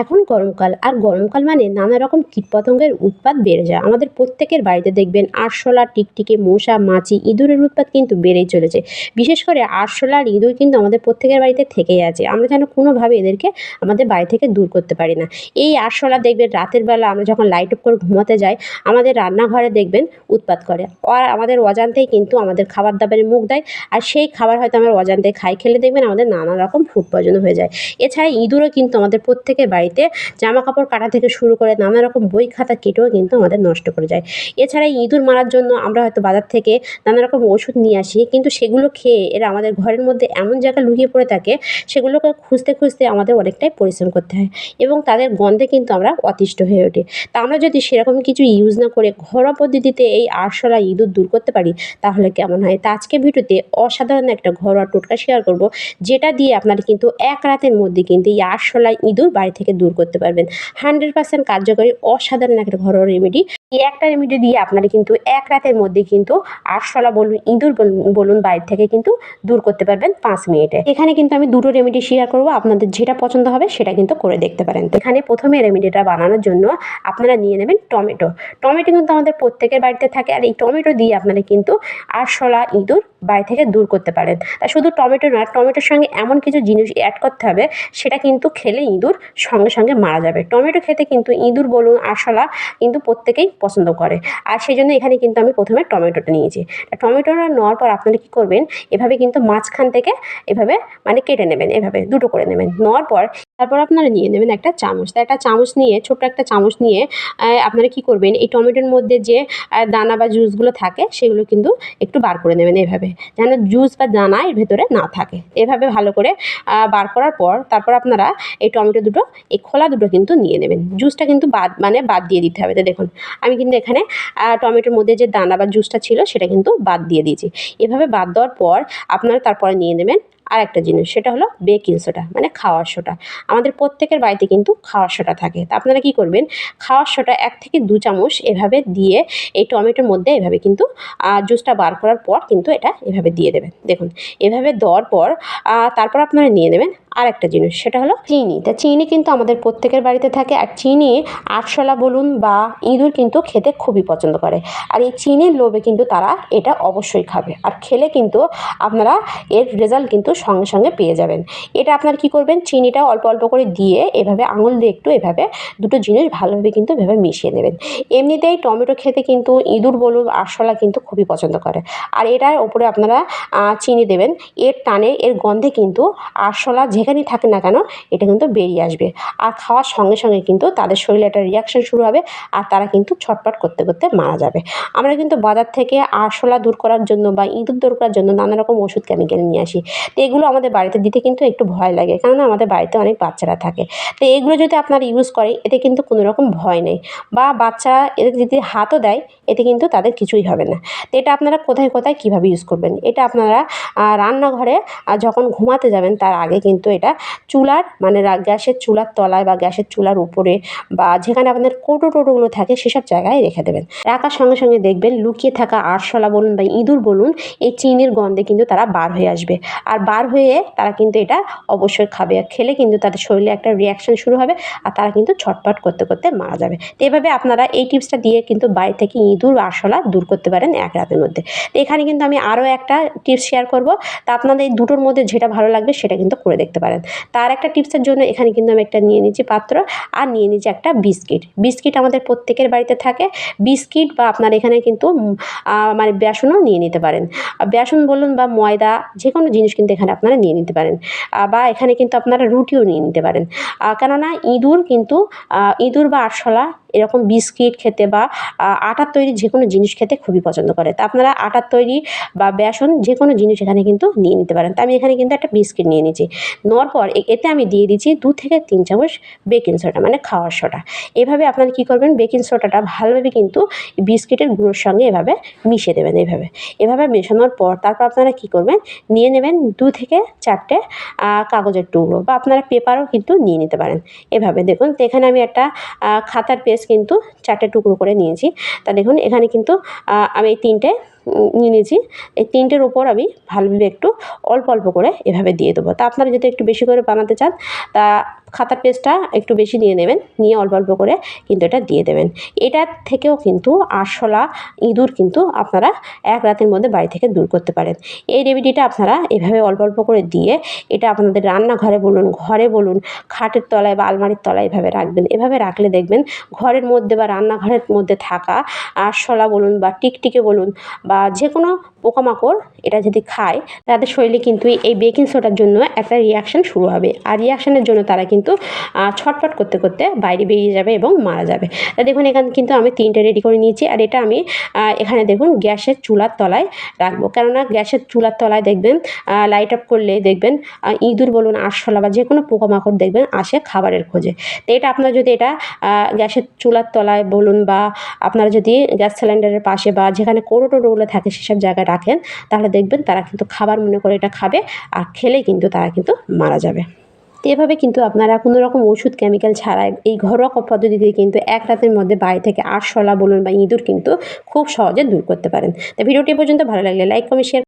এখন গরমকাল, আর গরমকাল মানে নানা রকম কীটপতঙ্গের উৎপাত বেড়ে যায়। আমাদের প্রত্যেকের বাড়িতে দেখবেন আরশোলা, টিকটিকি, মশা, মাছি, ইঁদুরের উৎপাত কিন্তু বেড়েই চলেছে। বিশেষ করে আরশোলা আর ইঁদুর কিন্তু আমাদের প্রত্যেকের বাড়িতে থেকেই আছে। আমরা যেন কোনোভাবে এদেরকে আমাদের বাড়ি থেকে দূর করতে পারি না। এই আরশোলা দেখবেন রাতের বেলা আমরা যখন লাইট অফ করে ঘুমাতে যাই, আমাদের রান্নাঘরে দেখবেন উৎপাত করে। আর আমাদের অজান্তেই কিন্তু আমাদের খাবার দাবারে মুখ দেয়। আর সেই খাবার হয়তো আমরা অজান্তে খাই, খেলে দেখবেন আমাদের নানা রকম ফুড পয়জন হয়ে যায়। এছাড়া ইঁদুরও কিন্তু আমাদের প্রত্যেকের বাড়িতে জামা কাপড় কাটা থেকে শুরু করে নানা রকম বই খাতা কেটেও কিন্তু আমাদের নষ্ট করে যায়। এছাড়া ইঁদুর মারার জন্য আমরা হয়তো বাজার থেকে নানা রকম ওষুধ নিয়ে আসি, কিন্তু সেগুলো খেয়ে এরা আমাদের ঘরের মধ্যে এমন জায়গায় লুকিয়ে পড়ে থাকে, সেগুলোকে খুঁজতে খুঁজতে আমাদের অনেকটাই পরিশ্রম করতে হয় এবং তাদের গন্ধে কিন্তু আমরা অতিষ্ঠ হয়ে উঠি। তা আমরা যদি সেরকম কিছু ইউজ না করে ঘরোয়া পদ্ধতিতে এই আরশোলা ইঁদুর দূর করতে পারি, তাহলে কেমন হয়? তা আজকের ভিডিওতে অসাধারণ একটা ঘরোয়া টোটকা শেয়ার করব, যেটা দিয়ে আপনারা কিন্তু এক রাতের মধ্যে কিন্তু এই আরশোলা ইঁদুর বাড়ি থেকে দূর করতে পারবেন। 100% কার্যকরী অসাধারণ একটা ঘরোয়া রেমেডি। এই একটা রেমেডি দিয়ে আপনারা কিন্তু এক রাতের মধ্যে কিন্তু আরশোলা বলুন, ইঁদুর বলুন বাইরে থেকে কিন্তু দূর করতে পারবেন 5 মিনিটে। এখানে কিন্তু আমি দুটো রেমেডি শেয়ার করব, আপনাদের যেটা পছন্দ হবে সেটা কিন্তু করে দেখতে পারেন। তো এখানে প্রথমে রেমেডিটা বানানোর জন্য আপনারা নিয়ে নেবেন টমেটো। টমেটো কিন্তু আমাদের প্রত্যেকের বাড়িতে থাকে, আর এই টমেটো দিয়ে আপনারা কিন্তু আরশোলা ইঁদুর বাড়ি থেকে দূর করতে পারেন। তা শুধু টমেটো না, টমেটোর সঙ্গে এমন কিছু জিনিস অ্যাড করতে হবে, সেটা কিন্তু খেলে ইঁদুর সঙ্গে সঙ্গে মারা যাবে। টমেটো খেতে কিন্তু ইঁদুর বলুন, আরশোলা কিন্তু প্রত্যেকেই পছন্দ করে। আর সেই জন্য এখানে কিন্তু আমি প্রথমে টমেটোটা নিয়েছি। টমেটোটা নেওয়ার পর আপনারা কী করবেন, এভাবে কিন্তু মাঝখান থেকে এভাবে মানে কেটে নেবেন, এভাবে দুটো করে নেবেন। নেওয়ার পর তারপর আপনারা নিয়ে নেবেন একটা চামচ। তা একটা চামচ নিয়ে, ছোট্ট একটা চামচ নিয়ে আপনারা কী করবেন, এই টমেটোর মধ্যে যে দানা বা জুসগুলো থাকে সেগুলো কিন্তু একটু বার করে নেবেন এভাবে, যেন জুস বা দানা এর ভেতরে না থাকে। এভাবে ভালো করে বার করার পর তারপর আপনারা এই টমেটো দুটো, এই খোলা দুটো কিন্তু নিয়ে নেবেন। জুসটা কিন্তু বাদ দিয়ে দিতে হবে। তো দেখুন আমি কিন্তু এখানে টমেটোর মধ্যে যে দানা বা জুসটা ছিল সেটা কিন্তু বাদ দিয়ে দিয়েছি। এভাবে বাদ দেওয়ার পর আপনারা তারপরে নিয়ে নেবেন আর একটা জিনিস, সেটা হলো বেকিং সোডা, মানে খাওয়ার সোডা। আমাদের প্রত্যেকের বাড়িতে কিন্তু খাওয়ার সোডা থাকে। তা আপনারা কী করবেন, খাওয়ার সোডা 1 থেকে 2 চামচ এভাবে দিয়ে এই টমেটোর মধ্যে এভাবে কিন্তু জুসটা বার করার পর কিন্তু এটা এভাবে দিয়ে দেবেন। দেখুন এভাবে দেওয়ার পর তারপর আপনারা নিয়ে নেবেন আর একটা জিনিস, সেটা হলো চিনি। তা চিনি কিন্তু আমাদের প্রত্যেকের বাড়িতে থাকে, আর চিনি আরশোলা বলুন বা ইঁদুর কিন্তু খেতে খুবই পছন্দ করে। আর এই চিনির লোভে কিন্তু তারা এটা অবশ্যই খাবে, আর খেলে কিন্তু আপনারা এর রেজাল্ট কিন্তু সঙ্গে সঙ্গে পেয়ে যাবেন। এটা আপনারা কী করবেন, চিনিটা অল্প অল্প করে দিয়ে এভাবে আঙুল দিয়ে একটু এভাবে দুটো জিনিস ভালোভাবে কিন্তু এভাবে মিশিয়ে নেবেন। এমনিতেই টমেটো খেতে কিন্তু ইঁদুর বলুন, আরশোলা কিন্তু খুবই পছন্দ করে। আর এটার ওপরে আপনারা চিনি দেবেন। এর টানে, এর গন্ধে কিন্তু আরশোলা যেখানেই থাকে না কেন এটা কিন্তু বেরিয়ে আসবে, আর খাওয়ার সঙ্গে সঙ্গে কিন্তু তাদের শরীরে একটা রিয়াকশন শুরু হবে, আর তারা কিন্তু ছটফট করতে করতে মারা যাবে। আমরা কিন্তু বাজার থেকে আরশোলা দূর করার জন্য বা ইঁদুর দূর করার জন্য নানা রকম ওষুধ কেমিক্যাল নিয়ে আসি। তো এগুলো আমাদের বাড়িতে দিতে কিন্তু একটু ভয় লাগে, কেননা আমাদের বাড়িতে অনেক বাচ্চারা থাকে। তো এগুলো যদি আপনারা ইউজ করেন, এতে কিন্তু কোনো রকম ভয় নেই, বা বাচ্চারা এদের যদি হাতও দেয় এতে কিন্তু তাদের কিছুই হবে না। তো এটা আপনারা কোথায় কোথায় কীভাবে ইউজ করবেন, এটা আপনারা রান্নাঘরে যখন ঘুমাতে যাবেন তার আগে কিন্তু এটা চুলার মানে গ্যাসের চুলার তলায় বা গ্যাসের চুলার উপরে বা যেখানে আপনাদের কৌটো টোটোগুলো থাকে সেসব জায়গায় রেখে দেবেন। রাখার সঙ্গে সঙ্গে দেখবেন লুকিয়ে থাকা আরশোলা বলুন বা ইঁদুর বলুন, এই চিনির গন্ধে কিন্তু তারা বার হয়ে আসবে, আর বার হয়ে তারা কিন্তু এটা অবশ্যই খাবে, আর খেলে কিন্তু তাদের শরীরে একটা রিয়াকশন শুরু হবে, আর তারা কিন্তু ছটফট করতে করতে মারা যাবে। তো এভাবে আপনারা এই টিপসটা দিয়ে কিন্তু বাড়ি থেকে ইঁদুর আরশোলা দূর করতে পারেন এক রাতের মধ্যে। তো এখানে কিন্তু আমি আরও একটা টিপস শেয়ার করব, তা আপনাদের এই দুটোর মধ্যে যেটা ভালো লাগবে সেটা কিন্তু করে দেখতে পারেন। তার একটা টিপসের জন্য এখানে কিন্তু আমি একটা নিয়ে নিচ্ছি পাত্র, আর নিয়ে নিচ্ছি একটা বিস্কিট। বিস্কিট আমাদের প্রত্যেকের বাড়িতে থাকে। বিস্কিট বা আপনার এখানে কিন্তু মানে বেসনও নিয়ে নিতে পারেন। বেসন বলুন বা ময়দা, যে কোনো জিনিস কিন্তু এখানে আপনারা নিয়ে নিতে পারেন, বা এখানে কিন্তু আপনারা রুটিও নিয়ে নিতে পারেন। কেননা ইঁদুর বা আরশোলা এরকম বিস্কিট খেতে বা আটার তৈরি যে কোনো জিনিস খেতে খুবই পছন্দ করে। তা আপনারা আটার তৈরি বা বেসন যে কোনো জিনিস এখানে কিন্তু নিয়ে নিতে পারেন। তা আমি এখানে কিন্তু একটা বিস্কিট নিয়ে নিচ্ছি। নেওয়ার পর এতে আমি দিয়ে দিচ্ছি 2 থেকে 3 চামচ বেকিং সোডা, মানে খাওয়ার সোডা। এভাবে আপনারা কী করবেন, বেকিং সোডাটা ভালোভাবে কিন্তু বিস্কিটের গুঁড়োর সঙ্গে এভাবে মিশিয়ে দেবেন। এভাবে মেশানোর পর তারপর আপনারা কী করবেন, নিয়ে নেবেন 2 থেকে 4টে কাগজের টুকরো, বা আপনারা পেপারও কিন্তু নিয়ে নিতে পারেন। এভাবে দেখুন, তো এখানে আমি একটা খাতার পেজ কিন্তু 4টে টুকরো করে নিয়েছি। তা দেখুন এখানে কিন্তু আমি এই 3টে নিয়ে নিয়েছি। এই 3টের ওপর আমি ভালোভাবে একটু অল্প অল্প করে এভাবে দিয়ে দেবো। তা আপনারা যদি একটু বেশি করে বানাতে চান, তা খাতার পেস্টটা একটু বেশি নিয়ে নেবেন, নিয়ে অল্প অল্প করে কিন্তু এটা দিয়ে দেবেন। এটার থেকেও কিন্তু আরশোলা ইঁদুর কিন্তু আপনারা এক রাতের মধ্যে বাড়ি থেকে দূর করতে পারেন। এই রেমেডিটা আপনারা এভাবে অল্প অল্প করে দিয়ে এটা আপনাদের রান্নাঘরে বলুন, ঘরে বলুন, খাটের তলায় বা আলমারির তলায় এভাবে রাখবেন। এভাবে রাখলে দেখবেন ঘরের মধ্যে বা রান্নাঘরের মধ্যে থাকা আরশোলা বলুন বা টিকটিকি বলুন বা যে কোনো পোকামাকড় এটা যদি খায় তাদের শরীরে কিন্তু এই বেকিং সোডার জন্য একটা রিয়াকশান শুরু হবে, আর রিয়াকশানের জন্য তারা কিন্তু ছটফট করতে করতে বাইরে বেরিয়ে যাবে এবং মারা যাবে। তা দেখুন এখানে কিন্তু আমি 3টে রেডি করে নিয়েছি, আর এটা আমি এখানে দেখুন গ্যাসের চুলার তলায় রাখবো, কেননা গ্যাসের চুলার তলায় দেখবেন লাইট অফ করলে দেখবেন ইঁদুর বলুন, আরশোলা বা যে কোনো পোকামাকড় দেখবেন আসে খাবারের খোঁজে। তো এটা আপনারা যদি এটা গ্যাসের চুলার তলায় বলুন বা আপনারা যদি গ্যাস সিলিন্ডারের পাশে বা যেখানে কৌটো-টৌটোগুলো থাকে সেসব জায়গায় রাখেন, তাহলে দেখবেন তারা কিন্তু খাবার মনে করে এটা খাবে, আর খেলেই কিন্তু তারা কিন্তু মারা যাবে। তো এভাবে কিন্তু আপনারা কোনো রকম ওষুধ কেমিক্যাল ছাড়াই এই ঘরোয়া পদ্ধতিতে কিন্তু এক রাতের মধ্যে বাড়ি থেকে আরশোলা বলুন বা ইঁদুর কিন্তু খুব সহজে দূর করতে পারেন। তো ভিডিওটি এ পর্যন্ত ভালো লাগলে লাইক, কমেন্ট, শেয়ার